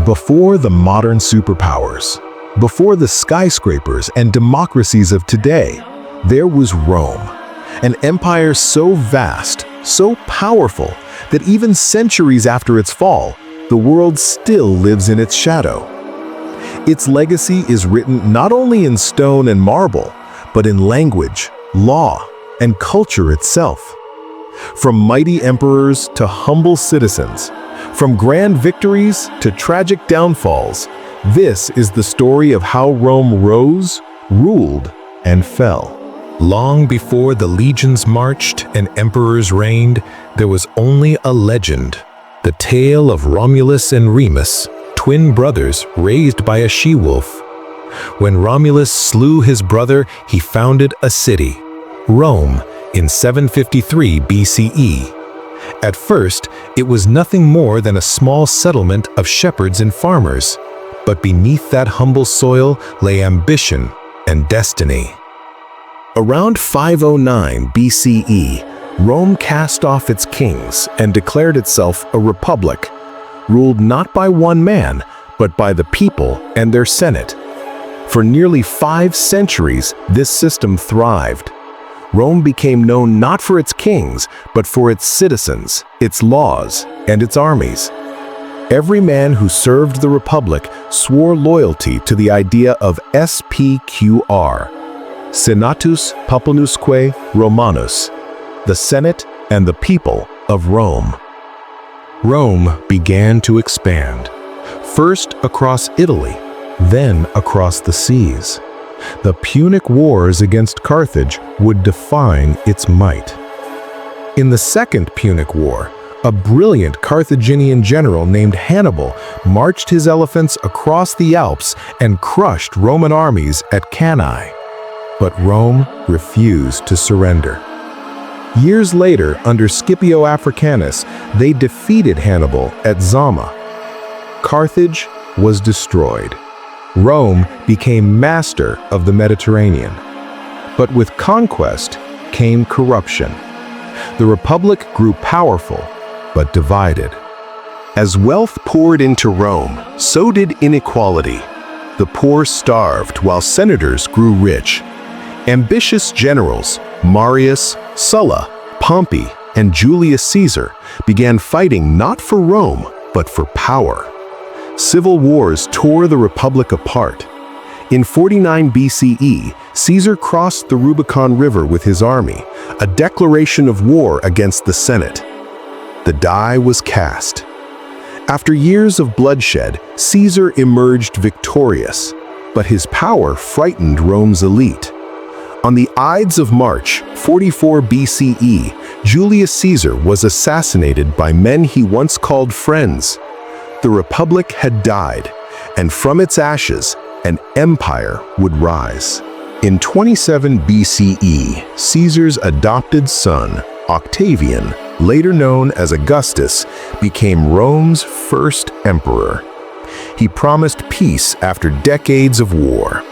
Before the modern superpowers, before the skyscrapers and democracies of today, there was Rome, an empire so vast, so powerful, that even centuries after its fall, the world still lives in its shadow. Its legacy is written not only in stone and marble, but in language, law, and culture itself. From mighty emperors to humble citizens, from grand victories to tragic downfalls, this is the story of how Rome rose, ruled, and fell. Long before the legions marched and emperors reigned, there was only a legend, the tale of Romulus and Remus, twin brothers raised by a she-wolf. When Romulus slew his brother, he founded a city, Rome, in 753 BCE. At first, it was nothing more than a small settlement of shepherds and farmers, but beneath that humble soil lay ambition and destiny. Around 509 BCE, Rome cast off its kings and declared itself a republic, ruled not by one man, but by the people and their senate. For nearly 5 centuries, this system thrived. Rome became known not for its kings, but for its citizens, its laws, and its armies. Every man who served the Republic swore loyalty to the idea of SPQR, Senatus Populusque Romanus, the Senate and the people of Rome. Rome began to expand, first across Italy, then across the seas. The Punic Wars against Carthage would define its might. In the Second Punic War, a brilliant Carthaginian general named Hannibal marched his elephants across the Alps and crushed Roman armies at Cannae. But Rome refused to surrender. Years later, under Scipio Africanus, they defeated Hannibal at Zama. Carthage was destroyed. Rome became master of the Mediterranean. But with conquest came corruption. The Republic grew powerful, but divided. As wealth poured into Rome, so did inequality. The poor starved while senators grew rich. Ambitious generals, Marius, Sulla, Pompey, and Julius Caesar, began fighting not for Rome, but for power. Civil wars tore the Republic apart. In 49 BCE, Caesar crossed the Rubicon River with his army, a declaration of war against the Senate. The die was cast. After years of bloodshed, Caesar emerged victorious, but his power frightened Rome's elite. On the Ides of March, 44 BCE, Julius Caesar was assassinated by men he once called friends. The Republic had died, and from its ashes, an empire would rise. In 27 BCE, Caesar's adopted son, Octavian, later known as Augustus, became Rome's first emperor. He promised peace after decades of war.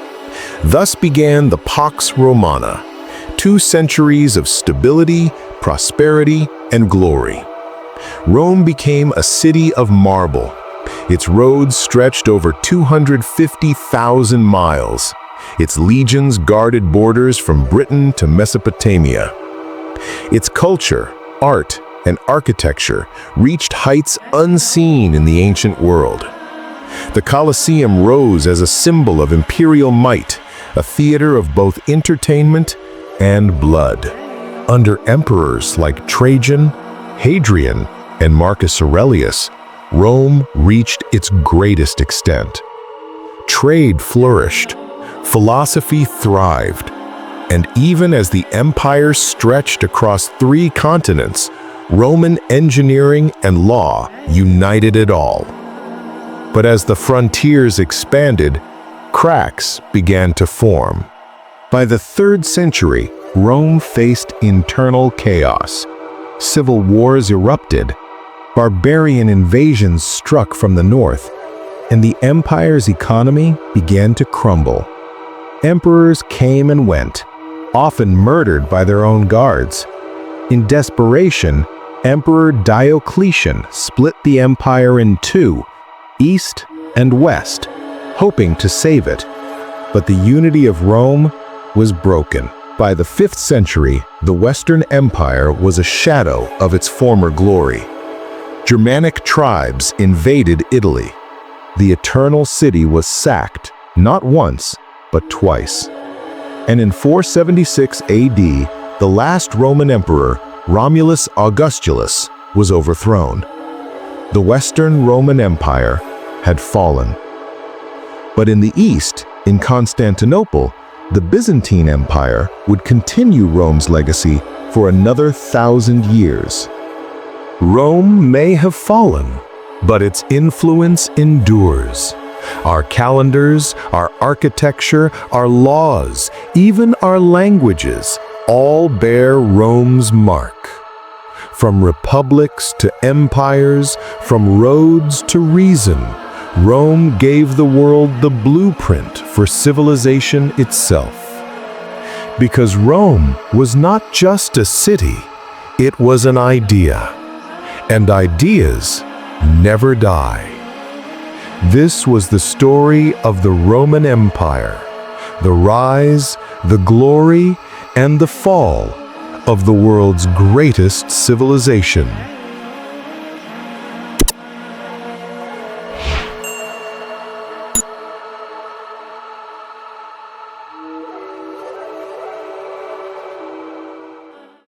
Thus began the Pax Romana, 2 centuries of stability, prosperity, and glory. Rome became a city of marble. Its roads stretched over 250,000 miles. Its legions guarded borders from Britain to Mesopotamia. Its culture, art, and architecture reached heights unseen in the ancient world. The Colosseum rose as a symbol of imperial might, a theater of both entertainment and blood. Under emperors like Trajan, Hadrian, and Marcus Aurelius, Rome reached its greatest extent. Trade flourished, philosophy thrived, and even as the empire stretched across 3 continents, Roman engineering and law united it all. But as the frontiers expanded, cracks began to form. By the 3rd century, Rome faced internal chaos. Civil wars erupted, barbarian invasions struck from the north, and the empire's economy began to crumble. Emperors came and went, often murdered by their own guards. In desperation, Emperor Diocletian split the empire in 2, East and west, hoping to save it. But the unity of Rome was broken. By the 5th century, the Western Empire was a shadow of its former glory. Germanic tribes invaded Italy. The Eternal City was sacked, not once, but twice. And in 476 AD, the last Roman emperor, Romulus Augustulus, was overthrown. The Western Roman Empire had fallen. But in the east, in Constantinople, the Byzantine Empire would continue Rome's legacy for another 1,000 years. Rome may have fallen, but its influence endures. Our calendars, our architecture, our laws, even our languages, all bear Rome's mark. From republics to empires, from roads to reason, Rome gave the world the blueprint for civilization itself. Because Rome was not just a city, it was an idea. And ideas never die. This was the story of the Roman Empire, the rise, the glory, and the fall of the world's greatest civilization.